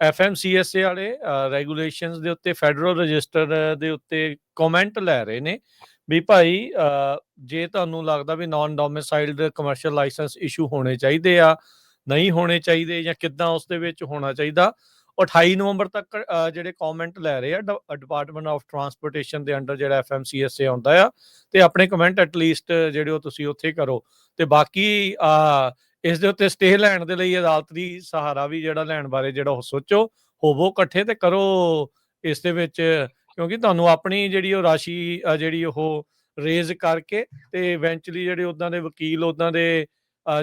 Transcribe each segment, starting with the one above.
FMCSA ਵਾਲੇ regulations ਦੇ ਉੱਤੇ ਫੈਡਰਲ ਰਜਿਸਟਰ ਦੇ ਉੱਤੇ ਕਮੈਂਟ ਲੈ ਰਹੇ ਨੇ ਵੀ ਭਾਈ ਜੇ ਤੁਹਾਨੂੰ ਲੱਗਦਾ ਵੀ ਨਾਨ ਡੋਮਿਸਾਈਲਡ ਕਮਰਸ਼ੀਅਲ ਲਾਇਸੈਂਸ ਇਸ਼ੂ ਹੋਣੇ ਚਾਹੀਦੇ ਆ, ਨਹੀਂ ਹੋਣੇ ਚਾਹੀਦੇ, ਜਾਂ ਕਿੱਦਾਂ ਉਸ ਦੇ ਵਿੱਚ ਹੋਣਾ ਚਾਹੀਦਾ, 28 ਨਵੰਬਰ ਤੱਕ ਜਿਹੜੇ ਕਮੈਂਟ ਲੈ ਰਹੇ ਆ ਡਿਪਾਰਟਮੈਂਟ ਆਫ ਟਰਾਂਸਪੋਰਟੇਸ਼ਨ ਦੇ ਅੰਡਰ ਜਿਹੜਾ FMCSA ਆਉਂਦਾ ਆ, ਤੇ ਆਪਣੇ ਕਮੈਂਟ ਐਟਲੀਸਟ ਜਿਹੜੇ ਉਹ ਤੁਸੀਂ ਉੱਥੇ ਕਰੋ। ਤੇ ਬਾਕੀ ਇਸ ਦੇ ਉੱਤੇ ਸਟੇ ਲੈਣ ਦੇ ਲਈ ਅਦਾਲਤ ਦੀ ਸਹਾਰਾ ਵੀ ਜਿਹੜਾ ਲੈਣ ਬਾਰੇ ਜਿਹੜਾ ਉਹ ਸੋਚੋ, ਹੋਵੋ ਇਕੱਠੇ ਤੇ ਕਰੋ ਇਸ ਦੇ ਵਿੱਚ, ਕਿਉਂਕਿ ਤੁਹਾਨੂੰ ਆਪਣੀ ਜਿਹੜੀ ਉਹ ਰਾਸ਼ੀ ਜਿਹੜੀ ਉਹ ਰੇਜ਼ ਕਰਕੇ ਤੇ ਇਵੈਂਚੁਅਲੀ ਜਿਹੜੇ ਉੱਦਾਂ ਦੇ ਵਕੀਲ, ਉੱਦਾਂ ਦੇ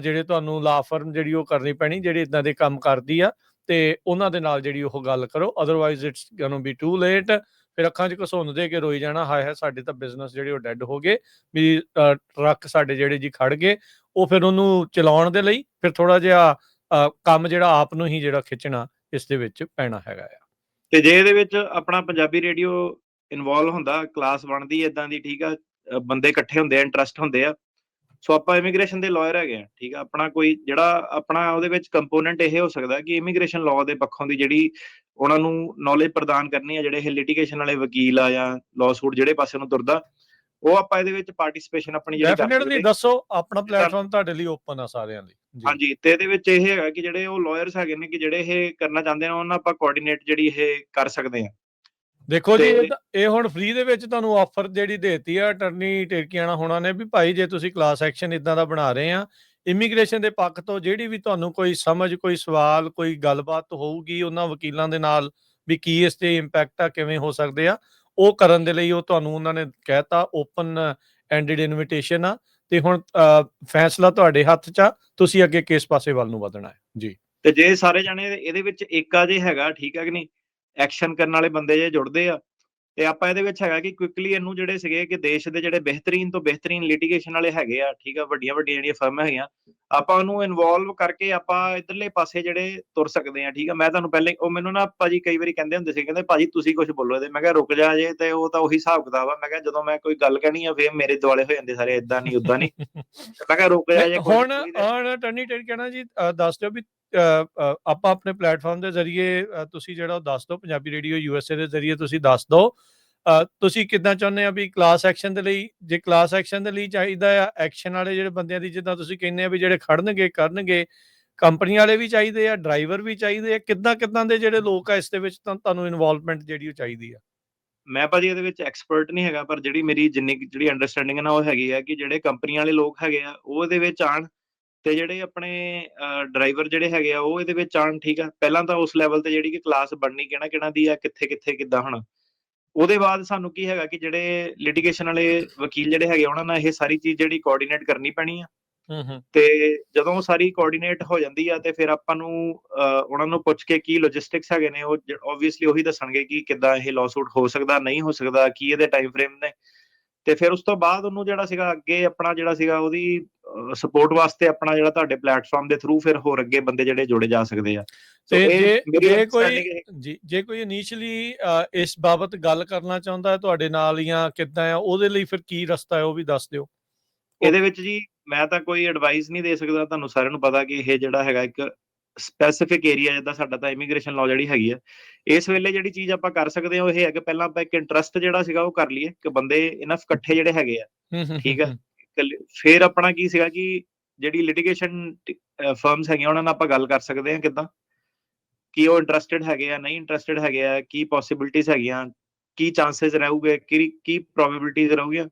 ਜਿਹੜੇ ਤੁਹਾਨੂੰ ਲਾ ਫਰਮ ਜਿਹੜੀ ਉਹ ਕਰਨੀ ਪੈਣੀ ਜਿਹੜੇ ਇੱਦਾਂ ਦੇ ਕੰਮ ਕਰਦੀ ਆ, ਤੇ ਉਹਨਾਂ ਦੇ ਨਾਲ ਜਿਹੜੀ ਉਹ ਗੱਲ ਕਰੋ। Otherwise it's ਗੋਨਾ B two late. ਫਿਰ ਅੱਖਾਂ 'ਚ ਘਸੁੰਨ ਦੇ ਕੇ ਰੋਈ ਜਾਣਾ, ਹਾਏ ਹਾਏ ਸਾਡੇ ਤਾਂ ਬਿਜ਼ਨਸ ਜਿਹੜੇ ਉਹ ਡੈਡ ਹੋ ਗਏ, ਵੀ ਟਰੱਕ ਸਾਡੇ ਜਿਹੜੇ ਜੀ ਖੜ ਗਏ। ਉਹ ਫਿਰ ਉਹਨੂੰ ਚਲਾਉਣ ਦੇ ਲਈ ਫਿਰ ਥੋੜਾ ਜਿਹਾ ਕੰਮ ਜਿਹੜਾ ਆਪ ਨੂੰ ਹੀ ਜਿਹੜਾ ਖਿੱਚਣਾ ਇਸ ਦੇ ਵਿੱਚ ਪੈਣਾ ਹੈਗਾ ਆ। ਤੇ ਜੇ ਇਹਦੇ ਵਿੱਚ ਆਪਣਾ ਪੰਜਾਬੀ ਰੇਡੀਓ ਇਨਵੋਲਵ ਹੁੰਦਾ, ਕਲਾਸ ਬਣਦੀ ਏਦਾਂ ਦੀ, ਠੀਕ ਆ, ਬੰਦੇ ਇਕੱਠੇ ਹੁੰਦੇ ਆ, ਇੰਟਰਸਟ ਹੁੰਦੇ ਆ, ਸੋ ਆਪਾਂ ਇਮੀਗ੍ਰੇਸ਼ਨ ਦੇ ਲਾਇਰ ਹੈਗੇ ਆ, ਠੀਕ ਆ। ਆਪਣਾ ਕੋਈ ਜਿਹੜਾ ਆਪਣਾ ਉਹਦੇ ਵਿੱਚ ਕੰਪੋਨੈਂਟ ਇਹ ਹੋ ਸਕਦਾ ਕਿ ਇਮੀਗ੍ਰੇਸ਼ਨ ਲਾਅ ਦੇ ਪੱਖੋਂ ਦੀ ਜਿਹੜੀ ਉਹਨਾਂ ਨੂੰ ਨੌਲੇਜ ਪ੍ਰਦਾਨ ਕਰਨੀ ਆ, ਜਿਹੜੇ ਇਹ ਲਿਟੀਗੇਸ਼ਨ ਵਾਲੇ ਵਕੀਲ ਆ ਜਾਂ ਲਾਅ ਸੂਟ ਜਿਹੜੇ ਪਾਸੇ ਨੂੰ ਤੁਰਦਾ, ਉਹ ਆਪਾਂ ਇਹਦੇ ਵਿੱਚ ਪਾਰਟੀਸਪੇਸ਼ਨ ਆਪਣੀ ਜਿਹੜੀ ਡੈਫੀਨਿਟਲੀ ਦੱਸੋ, ਆਪਣਾ ਪਲੇਟਫਾਰਮ ਤੁਹਾਡੇ ਲਈ ਓਪਨ ਆ ਸਾਰਿਆਂ ਲਈ। ਹਾਂਜੀ, ਤੇ ਇਹਦੇ ਵਿੱਚ ਇਹ ਹੈਗਾ ਕਿ ਜਿਹੜੇ ਉਹ ਲਾਇਰਸ ਹੈਗੇ ਨੇ ਕਿ ਜਿਹੜੇ ਇਹ ਕਰਨਾ ਚਾਹੁੰਦੇ ਨੇ, ਉਹਨਾਂ ਆਪਾਂ ਕੋਆਰਡੀਨੇਟ ਜਿਹੜੀ ਇਹ ਕਰ ਸਕਦੇ ਆ। ਦੇਖੋ ਜੀ, ਇਹ ਹੁਣ ਫ੍ਰੀ ਦੇ ਵਿੱਚ ਤੁਹਾਨੂੰ ਆਫਰ ਜਿਹੜੀ ਦੇਤੀ ਆ ਅਟਰਨੀ ਟਿਰਕੀਆਣਾ ਹੋਣਾ ਨੇ, ਵੀ ਭਾਈ ਜੇ ਤੁਸੀਂ ਕਲਾਸ ਐਕਸ਼ਨ ਇਦਾਂ ਦਾ ਬਣਾ ਰਹੇ ਆ, ਇਮੀਗ੍ਰੇਸ਼ਨ ਦੇ ਪੱਖ ਤੋਂ ਜਿਹੜੀ ਵੀ ਤੁਹਾਨੂੰ ਕੋਈ ਸਮਝ, ਕੋਈ ਸਵਾਲ, ਕੋਈ ਗੱਲਬਾਤ ਹੋਊਗੀ ਉਹਨਾਂ ਵਕੀਲਾਂ ਦੇ ਨਾਲ ਵੀ ਕੀ ਇਸ ਤੇ ਇੰਪੈਕਟ ਆ, ਕਿਵੇਂ ਹੋ ਸਕਦੇ ਆ, ਉਹ ਕਰਨ ਦੇ ਲਈ ਉਹ ਤੁਹਾਨੂੰ ਉਹਨਾਂ ਨੇ ਕਹਿਤਾ ਓਪਨ ਐਂਡਡ ਇਨਵੀਟੇਸ਼ਨ ਆ। ਤੇ ਹੁਣ ਫੈਸਲਾ ਤੁਹਾਡੇ ਹੱਥ 'ਚ ਆ, ਤੁਸੀਂ ਅੱਗੇ ਕਿਸ ਪਾਸੇ ਵੱਲ ਨੂੰ ਵਧਣਾ ਹੈ ਜੀ। ਤੇ ਜੇ ਸਾਰੇ ਜਾਣੇ ਇਹਦੇ ਵਿੱਚ ਏਕਾ ਜੇ ਹੈਗਾ, ਠੀਕ ਹੈ ਕਿ ਨਹੀਂ, ਐਕਸ਼ਨ ਕਰਨ ਵਾਲੇ ਬੰਦੇ ਜੇ ਜੁੜਦੇ ਆ, ਤੇ ਆਪਾਂ ਇਹਦੇ ਵਿੱਚ ਹੈਗਾ ਕਿ ਕੁਇਕਲੀ ਇਹਨੂੰ ਜਿਹੜੇ ਸੀਗੇ ਕਿ ਦੇਸ਼ ਦੇ ਜਿਹੜੇ ਬਿਹਤਰੀਨ ਤੋਂ ਬਿਹਤਰੀਨ ਲਿਟੀਗੇਸ਼ਨ ਵਾਲੇ ਹੈਗੇ ਆ, ਠੀਕ ਆ, ਵੱਡੀਆਂ ਵੱਡੀਆਂ ਜਿਹੜੀਆਂ ਫਰਮਾਂ ਹੈਗੀਆਂ, ਆਪਾਂ ਉਹਨੂੰ ਇਨਵੋਲਵ ਕਰਕੇ ਆਪਾਂ ਇਧਰਲੇ ਪਾਸੇ ਜਿਹੜੇ ਤੁਰ ਸਕਦੇ ਆ, ਠੀਕ ਆ। ਮੈਂ ਤੁਹਾਨੂੰ ਪਹਿਲੇ ਉਹ ਮੈਨੂੰ ਨਾ ਭਾਜੀ ਕਈ ਵਾਰੀ ਕਹਿੰਦੇ ਹੁੰਦੇ ਸੀ, ਕਹਿੰਦੇ ਭਾਜੀ ਤੁਸੀਂ ਕੁਝ ਬੋਲੋ ਇਹਦੇ, ਮੈਂ ਕਿਹਾ ਰੁਕ ਜਾ ਜੇ, ਤੇ ਉਹ ਤਾਂ ਉਹੀ ਹਿਸਾਬ ਕਿਤਾਬ ਆ। ਮੈਂ ਕਿਹਾ ਜਦੋਂ ਮੈਂ ਕੋਈ ਗੱਲ ਕਹਿਣੀ ਆ ਫੇਰ ਮੇਰੇ ਦੁਆਲੇ ਹੋ ਜਾਂਦੇ ਸਾਰੇ, ਏਦਾਂ ਨਹੀਂ ਉਦਾਂ ਨਹੀਂ, ਮੈਂ ਕਿਹਾ ਰੁਕ ਜਾ ਜੇ। ਹੁਣ ਅਟਰਨੀ ਟਿਰਕੀਆਣਾ ਜੀ ਦੱਸ ਦਿਓ ਵੀ ਆਪਾਂ ਆਪਣੇ ਪਲੇਟਫਾਰਮ ਦੇ ਜ਼ਰੀਏ ਤੁਸੀਂ ਜਿਹੜਾ ਦੱਸ ਦਿਓ, ਪੰਜਾਬੀ ਰੇਡੀਓ USA ਦੇ ਜ਼ਰੀਏ ਤੁਸੀਂ ਦੱਸ ਦਿਓ ਤੁਸੀਂ ਕਿੱਦਾਂ ਚਾਹੁੰਦੇ ਆ ਵੀ ਕਲਾਸ ਐਕਸ਼ਨ ਦੇ ਲਈ, ਜੇ ਕਲਾਸ ਐਕਸ਼ਨ ਦੇ ਲਈ ਚਾਹੀਦਾ ਆ ਐਕਸ਼ਨ ਵਾਲੇ ਜਿਹੜੇ ਬੰਦਿਆਂ ਦੀ, ਜਿੱਦਾਂ ਤੁਸੀਂ ਕਹਿੰਦੇ ਆ ਵੀ ਜਿਹੜੇ ਖੜਨਗੇ ਕਰਨਗੇ, ਕੰਪਨੀ ਵਾਲੇ ਵੀ ਚਾਹੀਦੇ ਆ, ਡਰਾਈਵਰ ਵੀ ਚਾਹੀਦੇ ਆ, ਕਿੱਦਾਂ ਦੇ ਜਿਹੜੇ ਲੋਕ ਆ ਇਸ ਦੇ ਵਿੱਚ ਤੁਹਾਨੂੰ ਇਨਵੋਲਵਮੈਂਟ ਜਿਹੜੀ ਉਹ ਚਾਹੀਦੀ ਆ? ਮੈਂ ਭਾਜੀ ਇਹਦੇ ਵਿੱਚ ਐਕਸਪਰਟ ਨਹੀਂ ਹੈਗਾ, ਪਰ ਜਿਹੜੀ ਮੇਰੀ ਜਿੰਨੀ ਜਿਹੜੀ ਅੰਡਰਸਟੈਂਡਿੰਗ ਹੈ ਨਾ ਉਹ ਹੈਗੀ ਆ ਕਿ ਜਿਹੜੇ ਕੰਪਨੀ ਵਾਲੇ ਲੋਕ ਹੈਗੇ ਆ ਉਹ ਇਹਦੇ ਵਿੱਚ ਆਣ, ਤੇ ਜਿਹੜੇ ਆਪਣੇ ਡਰਾਈਵਰ ਜਿਹੜੇ ਹੈਗੇ ਆ ਉਹ ਇਹਦੇ ਵਿੱਚ ਆਣ, ਠੀਕ ਆ। ਪਹਿਲਾਂ ਤਾਂ ਉਸ ਲੈਵਲ ਤੇ ਜਿਹੜੀ ਕਿ ਕਲਾਸ ਬਣਨੀ ਕਿਹਨਾਂ ਦੀ ਆ, ਕਿੱਥੇ ਕਿੱਦਾਂ ਹੋਣਾ, ਉਹਦੇ ਬਾਅਦ ਸਾਨੂੰ ਕੀ ਹੈਗਾ ਕਿ ਜਿਹੜੇ ਲਿਟੀਗੇਸ਼ਨ ਵਾਲੇ ਵਕੀਲ ਜਿਹੜੇ ਹੈਗੇ ਉਹਨਾਂ ਨਾਲ ਇਹ ਸਾਰੀ ਚੀਜ਼ ਜਿਹੜੀ ਕੋਆਰਡੀਨੇਟ ਕਰਨੀ ਪੈਣੀ ਆ। ਤੇ ਜਦੋਂ ਉਹ ਸਾਰੀ ਕੋਆਰਡੀਨੇਟ ਹੋ ਜਾਂਦੀ ਆ ਤੇ ਫਿਰ ਆਪਾਂ ਨੂੰ ਉਹਨਾਂ ਨੂੰ ਪੁੱਛ ਕੇ ਕੀ ਲੌਜਿਸਟਿਕਸ ਹੈਗੇ ਨੇ, ਉਹ ਆਬਵੀਅਸਲੀ ਉਹੀ ਦੱਸਣਗੇ ਕਿ ਕਿੱਦਾਂ ਇਹ ਲਾਅਸੂਟ ਹੋ ਸਕਦਾ, ਨਹੀਂ ਹੋ ਸਕਦਾ, ਕੀ ਇਹਦੇ ਟਾਈਮ ਫਰੇਮ ਨੇ। ਤੇ ਫਿਰ ਉਸ ਤੋਂ ਬਾਅਦ ਉਹਨੂੰ ਜਿਹੜਾ ਸੀਗਾ ਅੱਗੇ ਆਪਣਾ ਜਿਹੜਾ ਸੀਗਾ ਉਹਦੀ ਸਪੋਰਟ ਵਾਸਤੇ ਆਪਣਾ ਜਿਹੜਾ ਤੁਹਾਡੇ ਪਲੇਟਫਾਰਮ ਦੇ ਥਰੂ ਫਿਰ ਹੋਰ ਅੱਗੇ ਬੰਦੇ ਜਿਹੜੇ ਜੋੜੇ ਜਾ ਸਕਦੇ ਆ। ਤੇ ਜੇ ਕੋਈ ਇਨੀਸ਼ੀਅਲੀ ਇਸ ਬਾਬਤ ਗੱਲ ਕਰਨਾ ਚਾਹੁੰਦਾ ਹੈ ਤੁਹਾਡੇ ਨਾਲ ਜਾਂ ਕਿੱਦਾਂ ਆ, ਉਹਦੇ ਲਈ ਫਿਰ ਕੀ ਰਸਤਾ ਹੈ ਉਹ ਵੀ ਦੱਸ ਦਿਓ। ਇਹਦੇ ਵਿੱਚ ਜੀ ਮੈਂ ਤਾਂ ਕੋਈ ਐਡਵਾਈਸ ਨਹੀਂ ਦੇ ਸਕਦਾ, ਤੁਹਾਨੂੰ ਸਾਰਿਆਂ ਨੂੰ ਪਤਾ ਕਿ ਇਹ ਜਿਹੜਾ ਹੈਗਾ ਇੱਕ ਸਪੈਸੀਫਿਕ ਏਰੀਆ, ਜਿੱਦਾਂ ਸਾਡਾ ਤਾਂ ਇਮੀਗ੍ਰੇਸ਼ਨ ਲਾਅ ਜਿਹੜੀ ਹੈਗੀ ਆ, ਇਸ ਵੇਲੇ ਜਿਹੜੀ ਚੀਜ਼ ਆਪਾਂ ਕਰ ਸਕਦੇ ਹਾਂ ਉਹ ਇਹ ਹੈ ਕਿ ਪਹਿਲਾਂ ਆਪਾਂ ਇੱਕ ਇੰਟਰਸਟ ਜਿਹੜਾ ਸੀਗਾ ਉਹ ਕਰ ਲਈਏ ਕਿ ਬੰਦੇ ਇਨਫ ਇਕੱਠੇ ਜਿਹੜੇ ਹੈਗੇ ਆ, ਠੀਕ ਆ। ਫਿਰ ਆਪਣਾ ਕੀ ਸੀਗਾ ਕਿ ਜਿਹੜੀ ਲਿਟੀਗੇਸ਼ਨ ਫਰਮਸ ਹੈਗੀਆਂ ਉਹਨਾਂ ਨਾਲ ਆਪਾਂ ਗੱਲ ਕਰ ਸਕਦੇ ਹਾਂ ਕਿੱਦਾਂ, ਕੀ ਉਹ ਇੰਟਰਸਟਿਡ ਹੈਗੇ ਆ, ਨਹੀਂ ਇੰਟਰਸਟਿਡ ਹੈਗੇ ਆ, ਕੀ ਪੋਸੀਬਿਲਿਟੀਜ਼ ਹੈਗੀਆਂ, ਕੀ ਚਾਂਸਸ ਰਹੂਗੇ, ਕੀ ਪ੍ਰੋਬੇਬਿਲਿਟੀਜ਼ ਰਹੂਗੀਆਂ।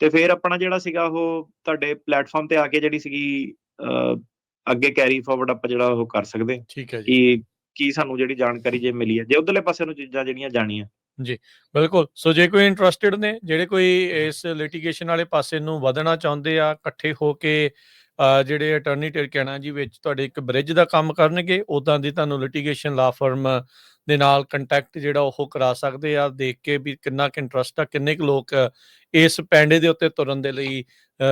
ਤੇ ਫਿਰ ਆਪਣਾ ਜਿਹੜਾ ਸੀਗਾ ਉਹ ਤੁਹਾਡੇ ਪਲੇਟਫਾਰਮ ਤੇ ਆ ਕੇ ਜਿਹੜੀ ਸੀਗੀ ਅੱਗੇ ਕੈਰੀ ਫਾਰਵਰਡ ਆਪਾਂ ਜਿਹੜਾ ਉਹ ਕਰ ਸਕਦੇ ਹਾਂ ਕਿ ਕੀ ਸਾਨੂੰ ਜਿਹੜੀ ਜਾਣਕਾਰੀ ਜੇ ਮਿਲੀ ਹੈ, ਜੇ ਉਧਰਲੇ ਪਾਸੇ ਨੂੰ ਚੀਜ਼ਾਂ ਜਿਹੜੀਆਂ ਜਾਣੀਆਂ ਜੀ। ਬਿਲਕੁਲ। ਸੋ ਜੇ ਕੋਈ ਇੰਟਰਸਟਿਡ ਨੇ, ਜਿਹੜੇ ਕੋਈ ਇਸ ਲਿਟੀਗੇਸ਼ਨ ਵਾਲੇ ਪਾਸੇ ਨੂੰ ਵਧਣਾ ਚਾਹੁੰਦੇ ਆ, ਇਕੱਠੇ ਹੋ ਕੇ ਜਿਹੜੇ ਅਟਰਨੀ ਟਿਰਕੀਆਣਾ ਜੀ ਵਿੱਚ ਤੁਹਾਡੇ ਇੱਕ ਬ੍ਰਿਜ ਦਾ ਕੰਮ ਕਰਨਗੇ, ਉੱਦਾਂ ਦੀ ਤੁਹਾਨੂੰ ਲਿਟੀਗੇਸ਼ਨ ਲਾ ਫਰਮ ਦੇ ਨਾਲ ਕੰਟੈਕਟ ਜਿਹੜਾ ਉਹ ਕਰਾ ਸਕਦੇ ਆ, ਦੇਖ ਕੇ ਵੀ ਕਿੰਨਾ ਕੁ ਇੰਟਰਸਟ ਆ, ਕਿੰਨੇ ਕੁ ਲੋਕ ਇਸ ਪੈਂਡੇ ਦੇ ਉੱਤੇ ਤੁਰਨ ਦੇ ਲਈ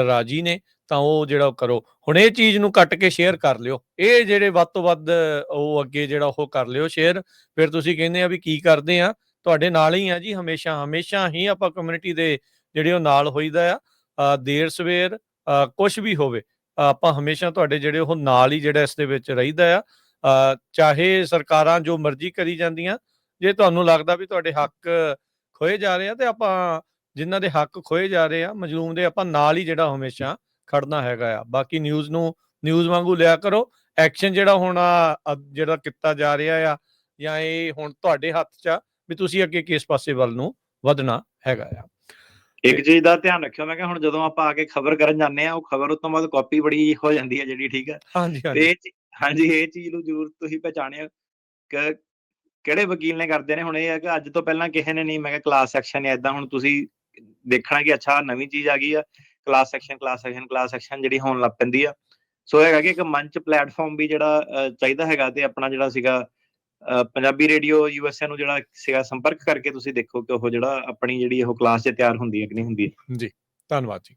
ਰਾਜੀ ਨੇ, ਤਾਂ ਉਹ ਜਿਹੜਾ ਕਰੋ। ਹੁਣ ਇਹ ਚੀਜ਼ ਨੂੰ ਕੱਟ ਕੇ ਸ਼ੇਅਰ ਕਰ ਲਿਓ, ਇਹ ਜਿਹੜੇ ਵੱਧ ਤੋਂ ਵੱਧ ਉਹ ਅੱਗੇ ਜਿਹੜਾ ਉਹ ਕਰ ਲਿਓ ਸ਼ੇਅਰ। ਫਿਰ ਤੁਸੀਂ ਕਹਿੰਦੇ ਆ ਵੀ ਕੀ ਕਰਦੇ ਆ, ਤੁਹਾਡੇ ਨਾਲ ਹੀ ਆ ਜੀ, ਹਮੇਸ਼ਾ ਹੀ ਆਪਾਂ ਕਮਿਊਨਿਟੀ ਦੇ ਜਿਹੜੇ ਉਹ ਨਾਲ ਹੋਈਦਾ ਆ, ਦੇਰ ਸਵੇਰ ਕੁਛ ਵੀ ਹੋਵੇ ਆਪਾਂ ਹਮੇਸ਼ਾ ਤੁਹਾਡੇ ਜਿਹੜੇ ਉਹ ਨਾਲ ਹੀ ਜਿਹੜਾ ਇਸ ਦੇ ਵਿੱਚ ਰਹੀਦਾ ਆ। ਚਾਹੇ ਸਰਕਾਰਾਂ ਜੋ ਮਰਜ਼ੀ ਕਰੀ ਜਾਂਦੀਆਂ, ਜੇ ਤੁਹਾਨੂੰ ਲੱਗਦਾ ਵੀ ਤੁਹਾਡੇ ਹੱਕ ਖੋਏ ਜਾ ਰਹੇ ਆ, ਤੇ ਆਪਾਂ ਜਿਨ੍ਹਾਂ ਦੇ ਹੱਕ ਖੋਏ ਜਾ ਰਹੇ ਆ ਮਜ਼ਲੂਮ ਦੇ, ਆਪਾਂ ਨਾਲ ਹੀ ਜਿਹੜਾ ਹਮੇਸ਼ਾ ਖੜਨਾ ਹੈਗਾ ਆ। ਬਾਕੀ ਨਿਊਜ਼ ਨੂੰ ਨਿਊਜ਼ ਵਾਂਗੂ ਲਿਆ ਕਰੋ। ਐਕਸ਼ਨ ਜਿਹੜਾ ਹੁਣ ਜਿਹੜਾ ਕੀਤਾ ਜਾ ਰਿਹਾ ਆ, ਜਾਂ ਇਹ ਹੁਣ ਤੁਹਾਡੇ ਹੱਥ 'ਚ ਆ ਵੀ ਤੁਸੀਂ ਅੱਗੇ ਕਿਸ ਪਾਸੇ ਵੱਲ ਨੂੰ ਵਧਣਾ ਹੈਗਾ ਆ। ਇੱਕ ਚੀਜ਼ ਦਾ ਧਿਆਨ ਰੱਖਿਓ, ਮੈਂ ਕਿਹਾ ਹੁਣ ਜਦੋਂ ਆਪਾਂ ਆ ਕੇ ਖਬਰ ਕਰਨ ਜਾਂਦੇ ਆ, ਉਹ ਖਬਰ ਉਸ ਤੋਂ ਬਾਅਦ ਕਾਪੀ ਬੜੀ ਹੋ ਜਾਂਦੀ ਹੈ ਜਿਹੜੀ, ਠੀਕ ਹੈ। ਹਾਂਜੀ ਤੇ ਹਾਂਜੀ ਹਾਂਜੀ, ਇਹ ਚੀਜ਼ ਨੂੰ ਜ਼ਰੂਰ ਤੁਸੀਂ ਪਹਿਚਾਣਿਓ ਕਿ ਕਿਹੜੇ ਵਕੀਲ ਨੇ ਕਰਦੇ ਨੇ। ਹੁਣ ਇਹ ਹੈ ਕਿ ਅੱਜ ਤੋਂ ਪਹਿਲਾਂ ਕਿਸੇ ਨੇ ਨਹੀਂ, ਮੈਂ ਕਿਹਾ ਕਲਾਸ ਸੈਕਸ਼ਨ ਜਾਂ ਏਦਾਂ, ਹੁਣ ਤੁਸੀਂ ਦੇਖਣਾ ਕਿ ਅੱਛਾ ਨਵੀਂ ਚੀਜ਼ ਆ ਗਈ ਆ, ਕਲਾਸ ਸੈਕਸ਼ਨ ਜਿਹੜੀ ਹੋਣ ਲੱਗ ਪੈਂਦੀ ਆ। ਸੋ ਹੈਗਾ ਕਿ ਇੱਕ ਮੰਚ ਪਲੇਟਫਾਰਮ ਵੀ ਜਿਹੜਾ ਚਾਹੀਦਾ ਹੈਗਾ, ਤੇ ਆਪਣਾ ਜਿਹੜਾ ਸੀਗਾ ਪੰਜਾਬੀ ਰੇਡੀਓ USA ਨੂੰ ਜਿਹੜਾ ਸੀਗਾ ਸੰਪਰਕ ਕਰਕੇ ਤੁਸੀਂ ਦੇਖੋ ਕਿ ਉਹ ਜਿਹੜਾ ਆਪਣੀ ਜਿਹੜੀ ਉਹ ਕਲਾਸ 'ਚ ਤਿਆਰ ਹੁੰਦੀ ਹੈ ਕਿ ਨਹੀਂ ਹੁੰਦੀ। ਜੀ, ਧੰਨਵਾਦ ਜੀ।